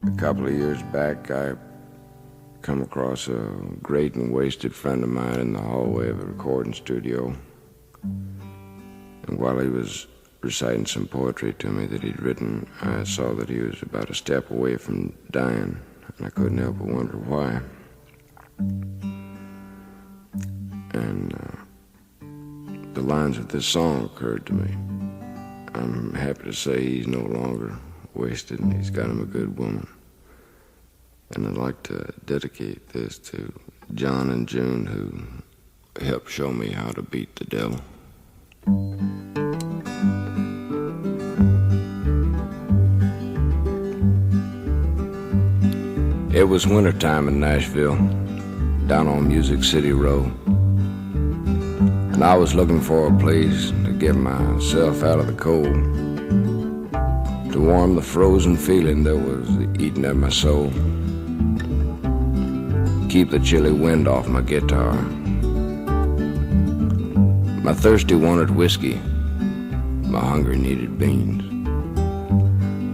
A couple of years back, I come across a great and wasted friend of mine in the hallway of a recording studio. And while he was reciting some poetry to me that he'd written, I saw that he was about a step away from dying, and I couldn't help but wonder why. And the lines of this song occurred to me. I'm happy to say he's no longer wasted, and he's got him a good woman. And I'd like to dedicate this to John and June, who helped show me how to beat the devil. It was wintertime in Nashville, down on Music City Road. And I was looking for a place to get myself out of the cold, to warm the frozen feeling that was eating at my soul, keep the chilly wind off my guitar. My thirsty wanted whiskey, my hungry needed beans.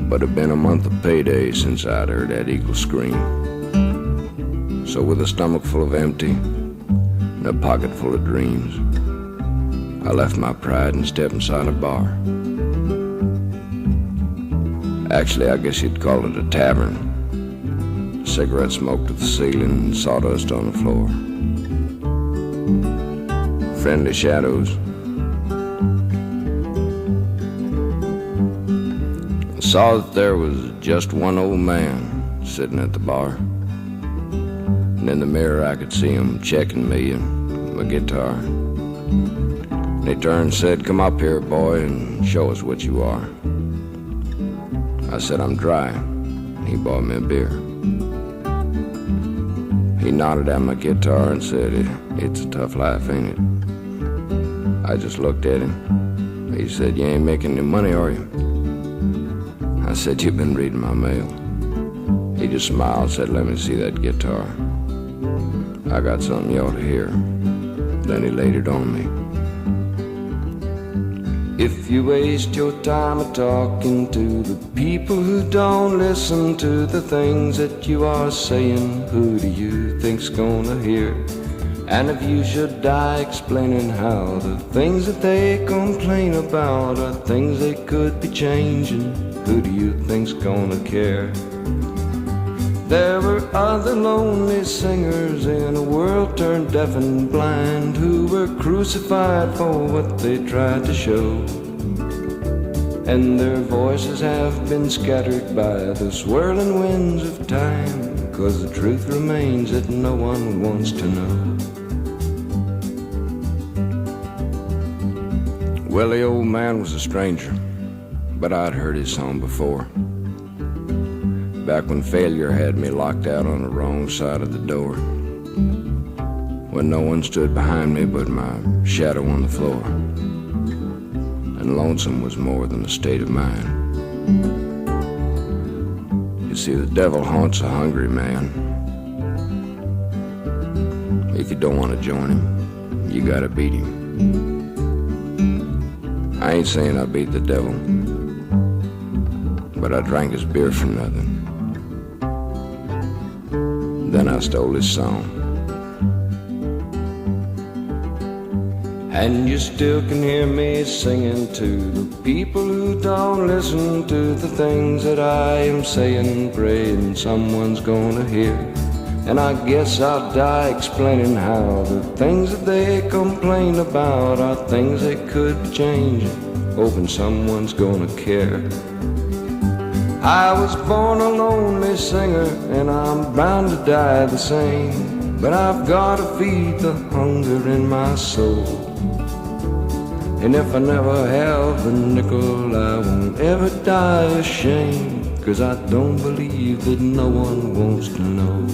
But it'd been a month of payday since I'd heard that eagle scream. So with a stomach full of empty and a pocket full of dreams, I left my pride and stepped inside a bar. Actually, I guess you'd call it a tavern. Cigarette smoke to the ceiling and sawdust on the floor. Friendly shadows. I saw that there was just one old man sitting at the bar. And in the mirror I could see him checking me and my guitar. And he turned and said, "Come up here, boy, and show us what you are." I said, "I'm dry." And he bought me a beer. He nodded at my guitar and said, "It's a tough life, ain't it?" I just looked at him. He said, "You ain't making any money, are you?" I said, "You've been reading my mail." He just smiled and said, "Let me see that guitar. I got something you ought to hear." Then he laid it on me. If you waste your time talking to the people who don't listen to the things that you are saying, who do you think's gonna hear? And if you should die explaining how the things that they complain about are things they could be changing, who do you think's gonna care? There were other lonely singers in a world turned deaf and blind, who were crucified for what they tried to show. And their voices have been scattered by the swirling winds of time, 'cause the truth remains that no one wants to know. Well, the old man was a stranger, but I'd heard his song before. Back when failure had me locked out on the wrong side of the door, when no one stood behind me but my shadow on the floor, and lonesome was more than a state of mind. You see, the devil haunts a hungry man. If you don't want to join him, you gotta beat him. I ain't saying I beat the devil, but I drank his beer for nothing. Then I stole his song. And you still can hear me singing to the people who don't listen to the things that I am saying, praying someone's gonna hear. And I guess I'll die explaining how the things that they complain about are things they could be changing, hoping someone's gonna care. I was born a lonely singer, and I'm bound to die the same, but I've gotta feed the hunger in my soul. And if I never have a nickel, I won't ever die ashamed, 'cause I don't believe that no one wants to know.